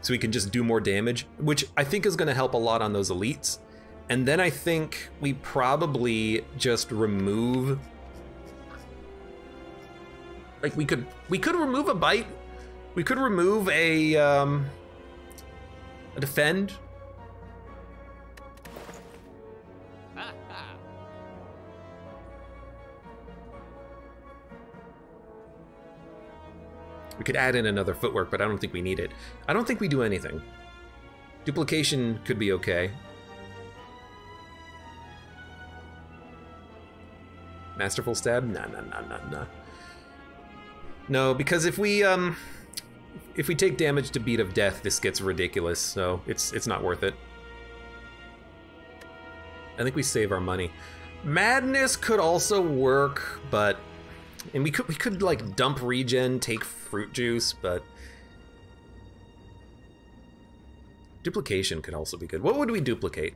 so we can just do more damage, which I think is gonna help a lot on those elites. And then I think we probably just remove, like we could remove a bite. We could remove a defend. We could add in another footwork, but I don't think we need it. I don't think we do anything. Duplication could be okay. Masterful stab? Nah. No, because if we take damage to Beat of Death, this gets ridiculous, so it's not worth it. I think we save our money. Madness could also work, but and we could like dump regen, take fruit juice, but duplication could also be good. What would we duplicate?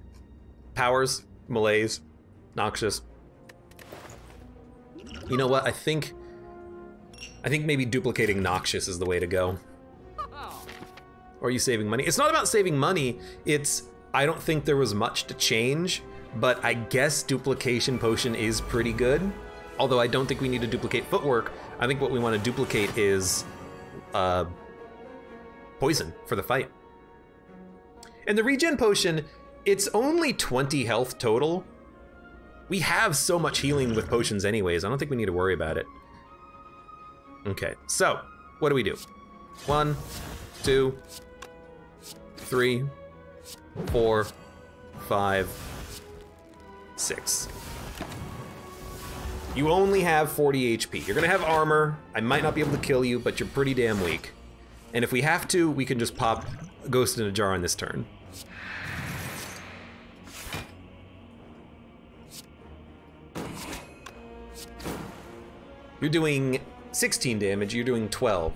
Powers, melees, noxious. You know what? I think maybe duplicating noxious is the way to go. Or are you saving money? It's not about saving money. It's I don't think there was much to change, but I guess duplication potion is pretty good. Although I don't think we need to duplicate footwork. I think what we want to duplicate is poison for the fight. And the regen potion, it's only 20 health total. We have so much healing with potions anyways. I don't think we need to worry about it. Okay, so what do we do? 1, 2, 3, 4, 5, 6. You only have 40 HP. You're gonna have armor. I might not be able to kill you, but you're pretty damn weak. And if we have to, we can just pop Ghost in a Jar on this turn. You're doing 16 damage, you're doing 12.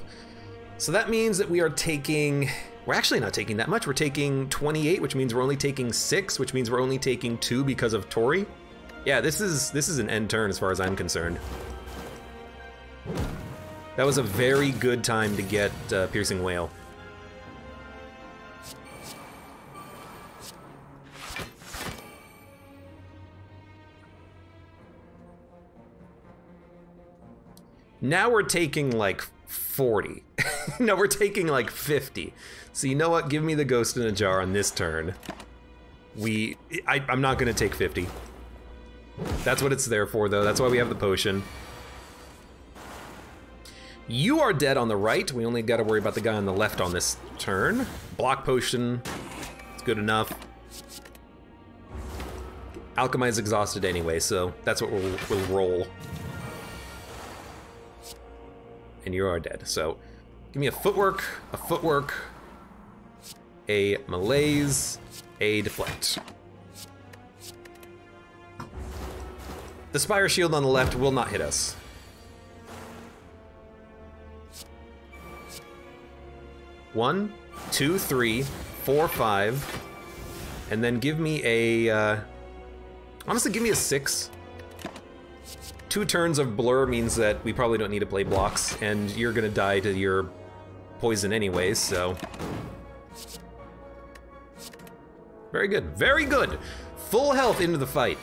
So that means that we are taking, we're actually not taking that much. We're taking 28, which means we're only taking 6, which means we're only taking 2 because of Tori. Yeah, this is an end turn as far as I'm concerned. That was a very good time to get Piercing Wail. Now we're taking like 40. No, we're taking like 50. So you know what? Give me the Ghost in a Jar on this turn. I'm not gonna take 50. That's what it's there for, though. That's why we have the potion. You are dead on the right. We only got to worry about the guy on the left on this turn. Block potion. It's good enough. Alchemize exhausted anyway, so that's what we'll roll. and you are dead. So give me a footwork, a malaise, a deflect. The Spire Shield on the left will not hit us. One, two, three, four, five, and then give me a, honestly give me a 6. 2 turns of blur means that we probably don't need to play blocks, and you're gonna die to your poison anyways, so. Very good, very good. Full health into the fight.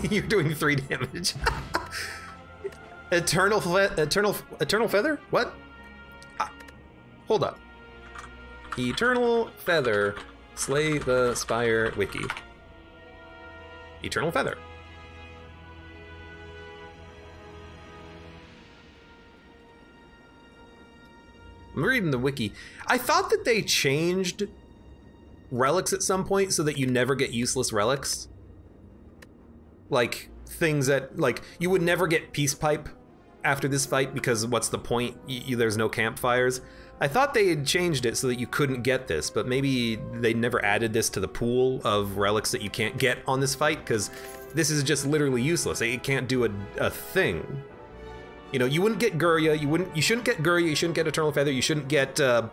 You're doing 3 damage. Eternal Feather? What? Hold up. Eternal Feather, Slay the Spire Wiki. Eternal Feather. I'm reading the wiki. I thought that they changed relics at some point so that you never get useless relics. Like, things that, like, you would never get Peace Pipe after this fight because what's the point? There's no campfires. I thought they had changed it so that you couldn't get this, but maybe they never added this to the pool of relics that you can't get on this fight, because this is just literally useless. It can't do a thing. You know, you wouldn't get Gurya, you shouldn't get Gurya, you shouldn't get Eternal Feather, you shouldn't get the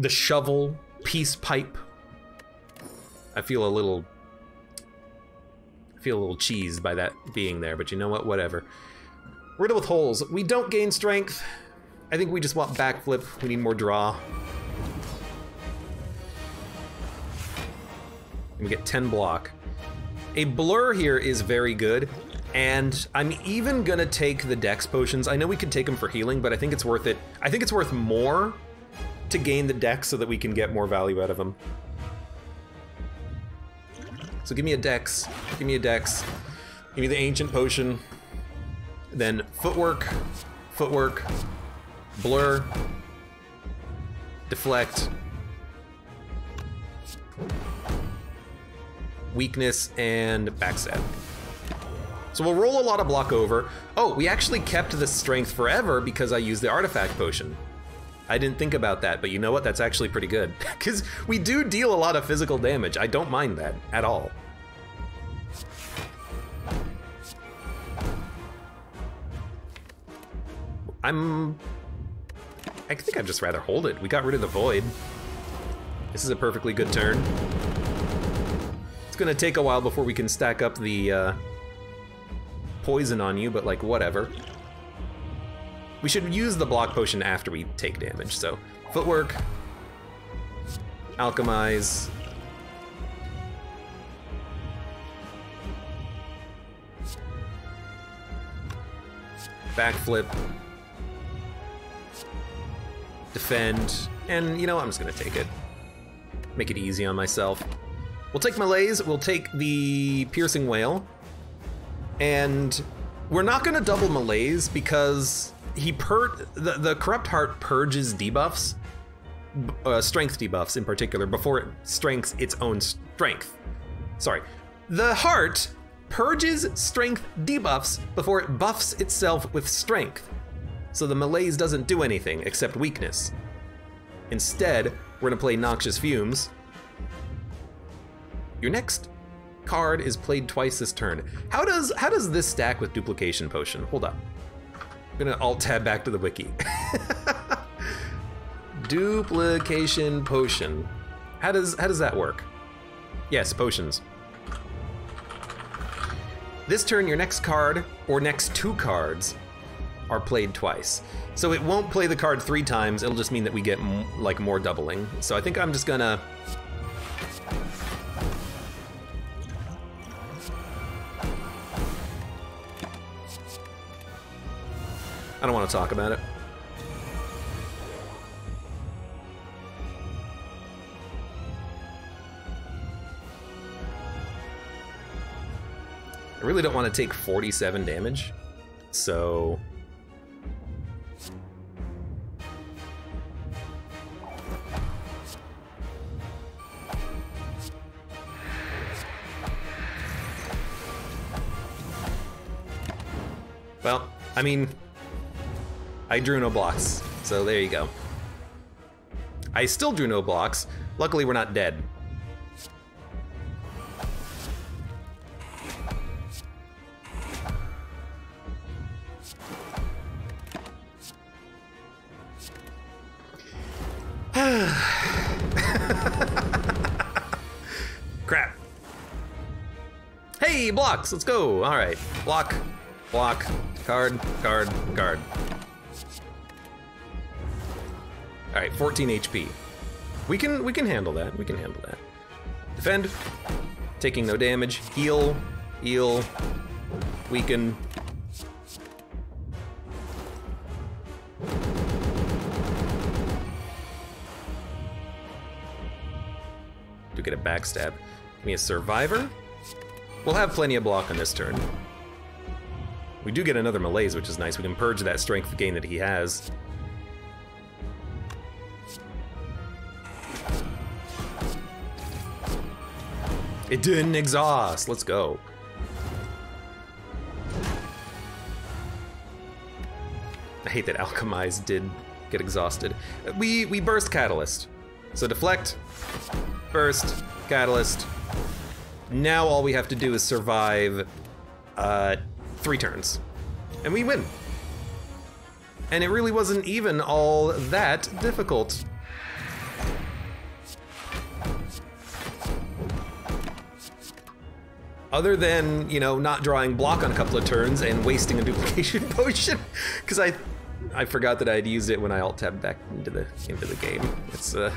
shovel, Peace Pipe. I feel a little cheesed by that being there, but you know what, whatever. Riddle with holes. We don't gain strength. I think we just want backflip. We need more draw. And we get 10 block. A blur here is very good, and I'm even gonna take the dex potions. I know we could take them for healing, but I think it's worth it. I think it's worth more to gain the dex so that we can get more value out of them. So give me a dex, give me a dex, give me the ancient potion, then footwork, blur, deflect, weakness, and backstab. So we'll roll a lot of block over. Oh, we actually kept the strength forever because I used the artifact potion. I didn't think about that, but you know what? That's actually pretty good. Because we do deal a lot of physical damage. I don't mind that at all. I think I'd just rather hold it. We got rid of the void. This is a perfectly good turn. It's gonna take a while before we can stack up the poison on you, but like, whatever. We should use the block potion after we take damage, so footwork, alchemize, backflip, defend, and you know what, I'm just gonna take it. Make it easy on myself. We'll take Malaise, we'll take the Piercing Wail, and we're not gonna double Malaise because the Corrupt Heart purges debuffs, strength debuffs in particular, before it strengths its own strength. Sorry. The heart purges strength debuffs before it buffs itself with strength. So the Malaise doesn't do anything except weakness. Instead, we're gonna play Noxious Fumes. Your next card is played twice this turn. How does this stack with Duplication Potion? Hold up. I'm gonna alt-tab back to the wiki. Duplication Potion. How does that work? Yes, potions. This turn, your next card, or next 2 cards, are played twice. So it won't play the card 3 times, it'll just mean that we get like more doubling. So I think I'm just gonna... I don't want to talk about it. I really don't want to take 47 damage, so... Well, I mean, I drew no blocks, so there you go. I still drew no blocks. Luckily, we're not dead. Crap. Hey, blocks, let's go. All right, block, block, card, card, card. All right, 14 HP. We can handle that. We can handle that. Defend, taking no damage. Heal, heal, weaken. Do get a backstab. Give me a survivor. We'll have plenty of block on this turn. We do get another malaise, which is nice. We can purge that strength gain that he has. It didn't exhaust. Let's go. I hate that Alchemize did get exhausted. We burst Catalyst. So deflect, burst, Catalyst. Now all we have to do is survive 3 turns. And we win. And it really wasn't even all that difficult. Other than, you know, not drawing block on a couple of turns and wasting a duplication potion, because I forgot that I had used it when I alt-tabbed back into the game. It's I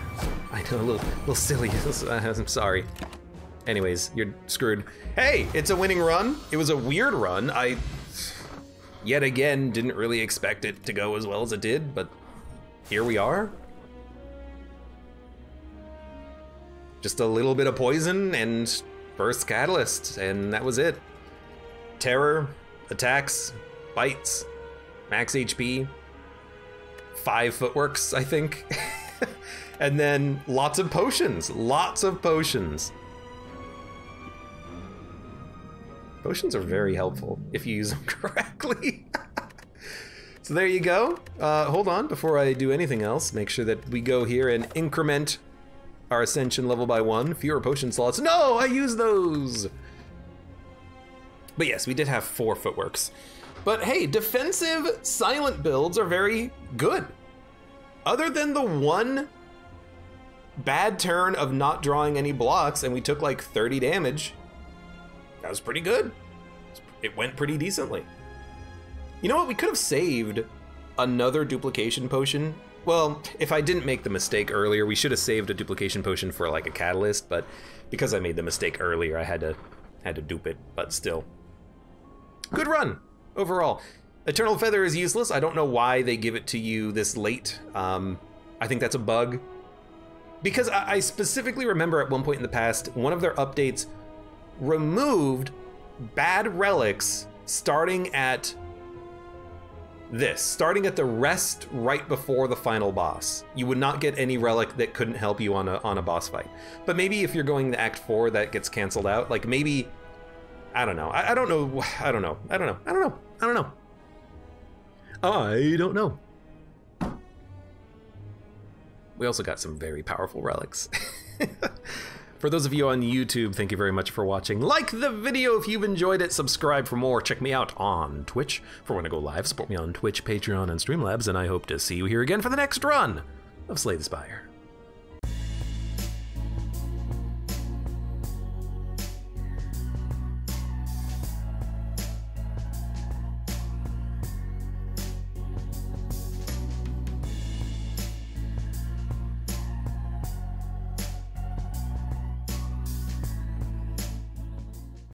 know, a little silly. I'm sorry. Anyways, you're screwed. Hey, it's a winning run. It was a weird run. I yet again didn't really expect it to go as well as it did, but here we are. Just a little bit of poison and burst Catalyst, and that was it. Terror, attacks, bites, max HP, 5 footworks, I think. And then lots of potions, lots of potions. Potions are very helpful if you use them correctly. So there you go. Hold on, before I do anything else, make sure that we go here and increment our ascension level by 1, fewer potion slots. No, I used those. But yes, we did have 4 footworks. But hey, defensive silent builds are very good. Other than the one bad turn of not drawing any blocks and we took like 30 damage, that was pretty good. It went pretty decently. You know what, we could have saved another duplication potion. Well, if I didn't make the mistake earlier, we should have saved a duplication potion for like a catalyst, but because I made the mistake earlier, I had to dupe it, but still. Good run, overall. Eternal Feather is useless. I don't know why they give it to you this late. I think that's a bug. Because I specifically remember at one point in the past, one of their updates removed bad relics starting at starting at the rest right before the final boss. You would not get any relic that couldn't help you on a boss fight. But maybe if you're going to Act 4, that gets canceled out. Like maybe, I don't know. I don't know. I don't know. I don't know. I don't know. I don't know. I don't know. We also got some very powerful relics. For those of you on YouTube, thank you very much for watching. Like the video if you've enjoyed it, subscribe for more. Check me out on Twitch for when I go live. Support me on Twitch, Patreon, and Streamlabs, and I hope to see you here again for the next run of Slay the Spire.